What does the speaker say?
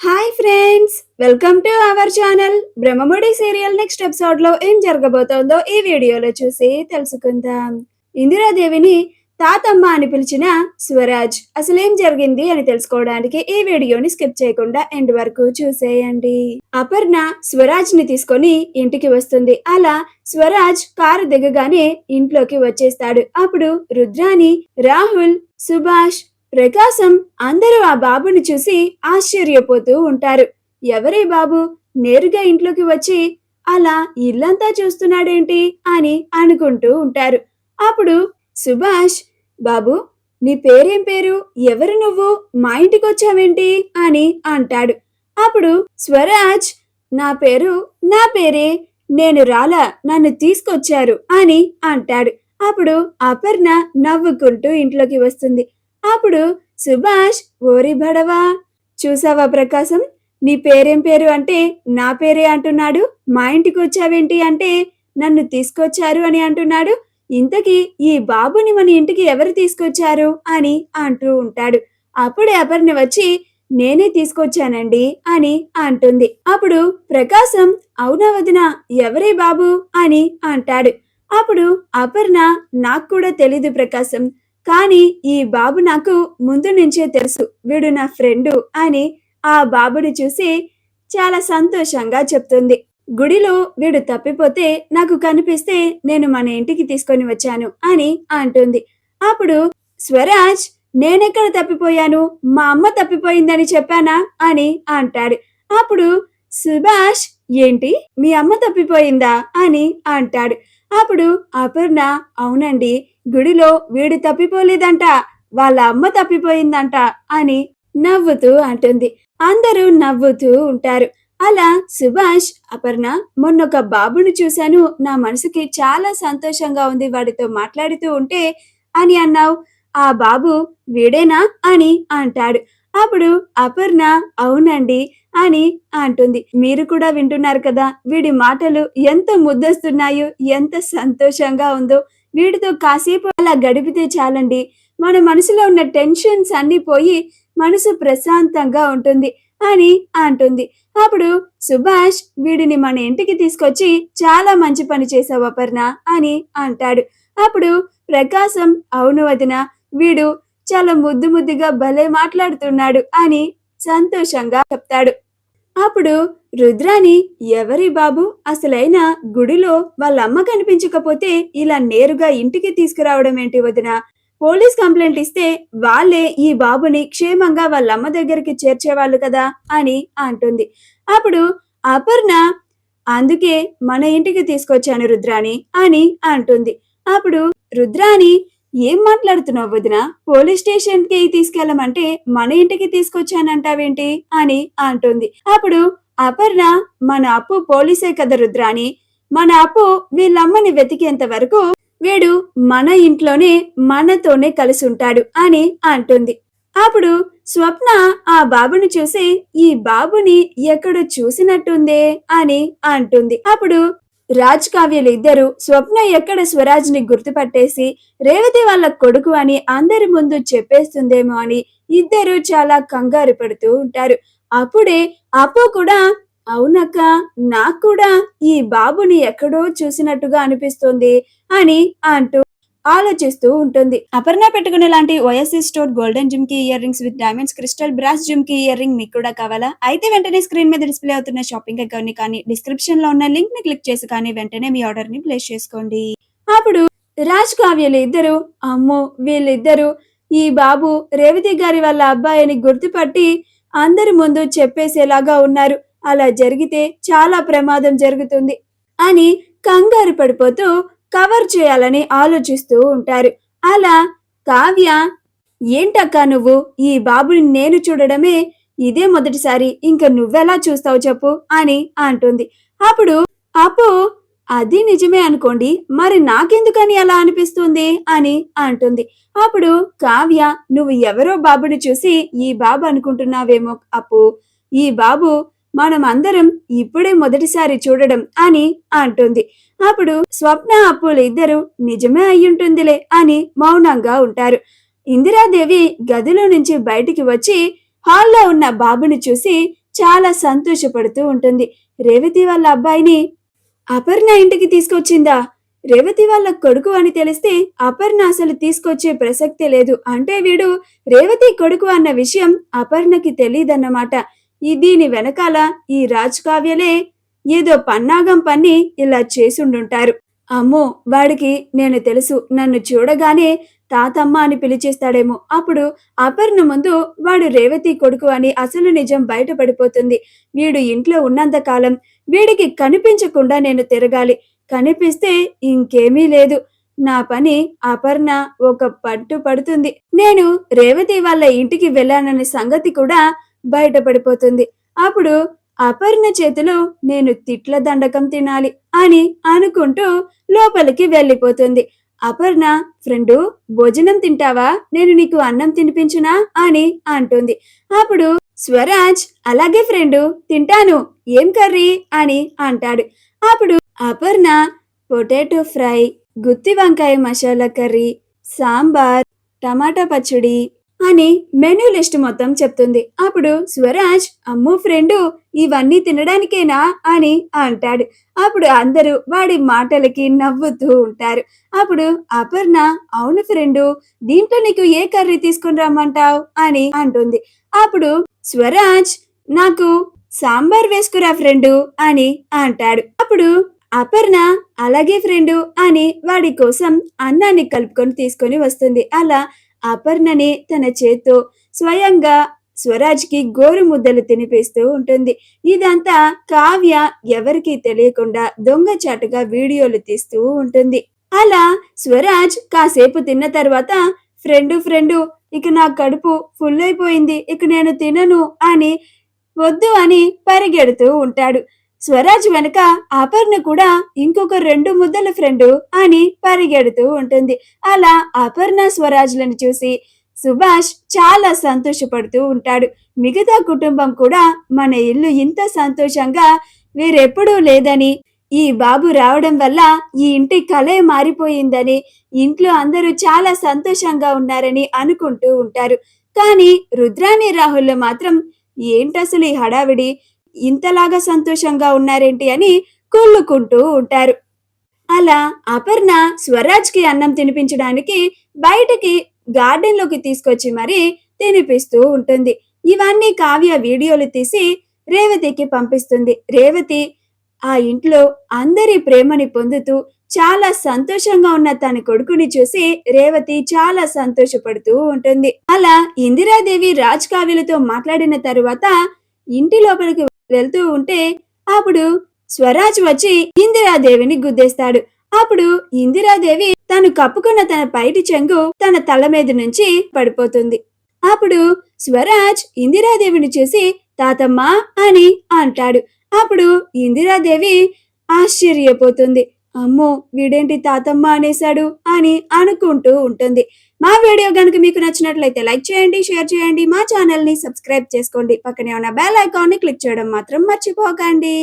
Hi friends, welcome to our channel. Brahmamudi serial next episode లో ఏం జరగబోతోందో ఈ వీడియోలో చూసి తెలుసుకుందాం. ఇందిరాదేవిని తాతమ్మ అని పిలిచిన స్వరాజ్ అసలేం జరిగింది అని తెలుసుకోవడానికి ఈ వీడియోని స్కిప్ చేయకుండా ఎండ్ వరకు చూసేయండి. అపర్ణ స్వరాజ్ ని తీసుకొని ఇంటికి వస్తుంది. అలా స్వరాజ్ కారు దిగగానే ఇంట్లోకి వచ్చేస్తాడు. అప్పుడు రుద్రాని, రాహుల్, సుభాష్, ప్రకాశం అందరూ ఆ బాబుని చూసి ఆశ్చర్యపోతూ ఉంటారు. ఎవరే బాబు నేరుగా ఇంట్లోకి వచ్చి అలా ఇల్లంతా చూస్తున్నాడేంటి అని అనుకుంటూ ఉంటారు. అప్పుడు సుభాష్, బాబు నీ పేరేం పేరు, ఎవరు నువ్వు, మా ఇంటికి వచ్చావేంటి అని అంటాడు. అప్పుడు స్వరాజ్, నా పేరే, నేను రాలా, నన్ను తీసుకొచ్చారు అని అంటాడు. అప్పుడు అపర్ణ నవ్వుకుంటూ ఇంట్లోకి వస్తుంది. అప్పుడు సుభాష్, ఓరి బడవా, చూసావా ప్రకాశం, నీ పేరేం పేరు అంటే నా పేరే అంటున్నాడు, మా ఇంటికి వచ్చావేంటి అంటే నన్ను తీసుకొచ్చారు అని అంటున్నాడు, ఇంతకీ ఈ బాబుని మన ఇంటికి ఎవరు తీసుకొచ్చారు అని అంటూ ఉంటాడు. అప్పుడే అపర్ణ వచ్చి, నేనే తీసుకొచ్చానండి అని అంటుంది. అప్పుడు ప్రకాశం, అవునా వదినా, ఎవరే బాబు అని అంటాడు. అప్పుడు అపర్ణ, నాకు కూడా తెలీదు ప్రకాశం, కానీ ఈ బాబు నాకు ముందు నుంచే తెలుసు, వీడు నా ఫ్రెండు అని ఆ బాబుని చూసి చాలా సంతోషంగా చెప్తుంది. గుడిలో వీడు తప్పిపోతే నాకు కనిపిస్తే నేను మన ఇంటికి తీసుకొని వచ్చాను అని అంటుంది. అప్పుడు స్వరాజ్, నేనెక్కడ తప్పిపోయాను, మా అమ్మ తప్పిపోయిందని చెప్పానా అని అంటాడు. అప్పుడు సుభాష్, ఏంటి మీ అమ్మ తప్పిపోయిందా అని అంటాడు. అప్పుడు అపర్ణ, అవునండి, గుడిలో వీడు తప్పిపోలేదంట, వాళ్ళ అమ్మ తప్పిపోయిందంట అని నవ్వుతూ అంటుంది. అందరూ నవ్వుతూ ఉంటారు. అలా సుభాష్, అపర్ణ, మొన్నొక బాబుని చూశాను, నా మనసుకి చాలా సంతోషంగా ఉంది వాడితో మాట్లాడుతూ ఉంటే అని అన్నావు, ఆ బాబు వీడేనా అని అంటాడు. అప్పుడు అపర్ణ, అవునండి అని అంటుంది. మీరు కూడా వింటున్నారు కదా, వీడి మాటలు ఎంత ముద్దస్తున్నాయో, ఎంత సంతోషంగా ఉందో, వీడితో కాసేపు అలా గడిపితే చాలండి, మన మనసులో ఉన్న టెన్షన్స్ అన్ని పోయి మనసు ప్రశాంతంగా ఉంటుంది అని అంటుంది. అప్పుడు సుభాష్, వీడిని మన ఇంటికి తీసుకొచ్చి చాలా మంచి పని చేసావు అపర్ణ అని అంటాడు. అప్పుడు ప్రకాశం, అవును వదిన, వీడు చాలా ముద్దు ముద్దుగా భలే మాట్లాడుతున్నాడు అని సంతోషంగా చెప్తాడు. అప్పుడు రుద్రాని, ఎవరి బాబు, అసలైన గుడిలో వాళ్ళ అమ్మ కనిపించకపోతే ఇలా నేరుగా ఇంటికి తీసుకురావడం ఏంటి వదిన, పోలీస్ కంప్లైంట్ ఇస్తే వాళ్ళే ఈ బాబుని క్షేమంగా వాళ్ళ అమ్మ దగ్గరికి చేర్చేవాళ్ళు కదా అని అంటుంది. అప్పుడు అపర్ణ, అందుకే మన ఇంటికి తీసుకొచ్చాను రుద్రాని అని అంటుంది. అప్పుడు రుద్రాని, ఏం మాట్లాడుతున్నావు వదిన, పోలీస్ స్టేషన్ కి తీసుకెళ్ళమంటే మన ఇంటికి తీసుకొచ్చానంటావేంటి అని అంటుంది. అప్పుడు అపర్ణ, మన అప్పు పోలీసే కదా రుద్రాని, మన అప్పు వీళ్ళమ్మని వెతికేంత వరకు వీడు మన ఇంట్లోనే మనతోనే కలిసి ఉంటాడు అని అంటుంది. అప్పుడు స్వప్న ఆ బాబుని చూసి, ఈ బాబుని ఎక్కడో చూసినట్టుందే అని అంటుంది. అప్పుడు రాజ్ కావ్యలు ఇద్దరు స్వప్న ఎక్కడ స్వరాజ్ ని గుర్తుపట్టేసి రేవతి వాళ్ళ కొడుకు అని అందరి ముందు చెప్పేస్తుందేమో అని ఇద్దరు చాలా కంగారు పడుతూ ఉంటారు. అప్పుడే అప్పు కూడా, అవునక్క, నాకు కూడా ఈ బాబుని ఎక్కడో చూసినట్టుగా అనిపిస్తుంది అని అంటూ ఆలోచిస్తూ ఉంటుంది. అపర్ణ పెట్టుకునే లాంటి ఓఎస్ఎస్ స్టోర్ గోల్డెన్ జిమ్ కి ear rings with diamonds crystal brass gym కి ఇయర్ రింగ్ మీకు కూడా కావాలా? అయితే వెంటనే స్క్రీన్ మీద డిస్ప్లే అవుతున్న షాపింగ్ అకౌంట్ ని కానీ డిస్క్రిప్షన్ లో ఉన్న లింక్ ని క్లిక్ చేసి కానీ వెంటనే మీ ఆర్డర్ ని ప్లేస్ చేసుకోండి. అప్పుడు రాజ్ కావ్యలు ఇద్దరు, అమ్మో వీళ్ళిద్దరు ఈ బాబు రేవతి గారి వాళ్ళ అబ్బాయిని గుర్తుపట్టి అందరి ముందు చెప్పేసేలాగా ఉన్నారు, అలా జరిగితే చాలా ప్రమాదం జరుగుతుంది అని కంగారు పడిపోతూ కవర్ చేయాలని ఆలోచిస్తూ ఉంటారు. అలా కావ్య, ఏంటక్క నువ్వు, ఈ బాబుని నేను చూడడమే ఇదే మొదటిసారి, ఇంక నువ్వెలా చూస్తావు చెప్పు అని అంటుంది. అప్పుడు అప్పు, అది నిజమే అనుకోండి, మరి నాకెందుకని అలా అనిపిస్తుంది అని అంటుంది. అప్పుడు కావ్య, నువ్వు ఎవరో బాబుని చూసి ఈ బాబు అనుకుంటున్నావేమో అప్పు, ఈ బాబు మనం అందరం ఇప్పుడే మొదటిసారి చూడడం అని అంటుంది. అప్పుడు స్వప్న, అప్పులు ఇద్దరు నిజమే అయ్యుంటుందిలే అని మౌనంగా ఉంటారు. ఇందిరాదేవి గదిలో నుంచి బయటికి వచ్చి హాల్లో ఉన్న బాబుని చూసి, చాలా సంతోషపడుతూ ఉంటుంది. రేవతి వాళ్ళ అబ్బాయిని అపర్ణ ఇంటికి తీసుకొచ్చిందా? రేవతి వాళ్ళ కొడుకు అని తెలిస్తే అపర్ణ అసలు తీసుకొచ్చే ప్రసక్తే లేదు. అంటే వీడు రేవతి కొడుకు అన్న విషయం అపర్ణకి తెలీదన్నమాట. దీని వెనకాల ఈ రాజ్ కావ్యలే ఏదో పన్నాగం పన్ని ఇలా చేసుండుంటారు. అమ్మో! వాడికి నేను తెలుసు. నన్ను చూడగానే తాతమ్మ అని పిలిచేస్తాడేమో. అప్పుడు అపర్ణ ముందు వాడు రేవతి కొడుకు అని అసలు నిజం బయటపడిపోతుంది. వీడు ఇంట్లో ఉన్నంత కాలం వీడికి కనిపించకుండా నేను తిరగాలి. కనిపిస్తే ఇంకేమీ లేదు. నా పని అపర్ణ ఒక పట్టు పడుతుంది. నేను రేవతి వాళ్ళ ఇంటికి వెళ్ళాననే సంగతి కూడా బయటపడిపోతుంది. అప్పుడు అపర్ణ చేతిలో నేను తిట్ల దండకం తినాలి అని అనుకుంటూ లోపలికి వెళ్ళిపోతుంది. అపర్ణ, ఫ్రెండు, భోజనం తింటావా? నేను నీకు అన్నం తినిపించునా అని అంటుంది. అప్పుడు స్వరాజ్, అలాగే ఫ్రెండు, తింటాను. ఏం కర్రీ అని అంటాడు. అప్పుడు అపర్ణ, పొటాటో ఫ్రై, గుత్తి వంకాయ మసాలా కర్రీ, సాంబార్, టమాటా పచ్చడి అని మెనూ లిస్ట్ మొత్తం చెప్తుంది. అప్పుడు స్వరాజ్, అమ్మో ఫ్రెండు, ఇవన్నీ తినడానికేనా అని అంటాడు. అప్పుడు అందరూ వాడి మాటలకి నవ్వుతూ ఉంటారు. అప్పుడు అపర్ణ, అవును ఫ్రెండు, దీంట్లో నీకు ఏ కర్రీ తీసుకుని రమ్మంటావు అని అంటుంది. అప్పుడు స్వరాజ్, నాకు సాంబార్ వేసుకురా ఫ్రెండు అని అంటాడు. అప్పుడు అపర్ణ, అలాగే ఫ్రెండు అని వాడి కోసం అన్నాన్ని కలుపుకొని తీసుకొని వస్తుంది. అలా అపర్ణని తన చేత్తో స్వయంగా స్వరాజ్కి గోరు ముద్దలు తినిపిస్తూ ఉంటుంది. ఇదంతా కావ్య ఎవరికీ తెలియకుండా దొంగచాటుగా వీడియోలు తీస్తూ ఉంటుంది. అలా స్వరాజ్ కాసేపు తిన్న తర్వాత, ఫ్రెండు, ఇక నా కడుపు ఫుల్ అయిపోయింది, ఇక నేను తినను అని వద్దు అని పరిగెడుతూ ఉంటాడు. స్వరాజ్ వెనక అపర్ణ కూడా ఇంకొక 2 ముద్దల ఫ్రెండు అని పరిగెడుతూ ఉంటుంది. అలా అపర్ణ స్వరాజ్లను చూసి సుభాష్ చాలా సంతోషపడుతూ ఉంటాడు. మిగతా కుటుంబం కూడా మన ఇల్లు ఇంత సంతోషంగా వేరెప్పుడూ లేదని, ఈ బాబు రావడం వల్ల ఈ ఇంటి కలే మారిపోయిందని, ఇంట్లో అందరూ చాలా సంతోషంగా ఉన్నారని అనుకుంటూ ఉంటారు. కానీ రుద్రాని రాహుల్లో మాత్రం ఏంటసలు ఈ హడావిడి, ఇంతలాగా సంతోషంగా ఉన్నారేంటి అని కుళ్ళుకుంటూ ఉంటారు. అలా అపర్ణ స్వరాజ్కి అన్నం తినిపించడానికి బయటకి గార్డెన్లోకి తీసుకొచ్చి మరీ తినిపిస్తూ ఉంటుంది. ఇవన్నీ కావ్య వీడియోలు తీసి రేవతికి పంపిస్తుంది. రేవతి ఆ ఇంట్లో అందరి ప్రేమని పొందుతూ చాలా సంతోషంగా ఉన్న తన కొడుకుని చూసి రేవతి చాలా సంతోషపడుతూ ఉంటుంది. అలా ఇందిరాదేవి రాజ్ కావ్యలతో మాట్లాడిన తరువాత ఇంటి లోపలికి వెళ్తూ ఉంటే అప్పుడు స్వరాజ్ వచ్చి ఇందిరాదేవిని గుద్దేస్తాడు. అప్పుడు ఇందిరాదేవి తను కప్పుకున్న తన పైటి చెంగు తన తల మీద నుంచి పడిపోతుంది. అప్పుడు స్వరాజ్ ఇందిరాదేవిని చూసి తాతమ్మ అని అంటాడు. అప్పుడు ఇందిరాదేవి ఆశ్చర్యపోతుంది. అమ్మో, వీడేంటి తాతమ్మ అనేశాడు అని అనుకుంటూ ఉంటుంది. మా వీడియో గనుక మీకు నచ్చినట్లయితే లైక్ చేయండి, షేర్ చేయండి, మా ఛానల్ ని సబ్స్క్రైబ్ చేసుకోండి. పక్కనే ఉన్న బెల్ ఐకాన్ ని క్లిక్ చేయడం మాత్రం మర్చిపోకండి.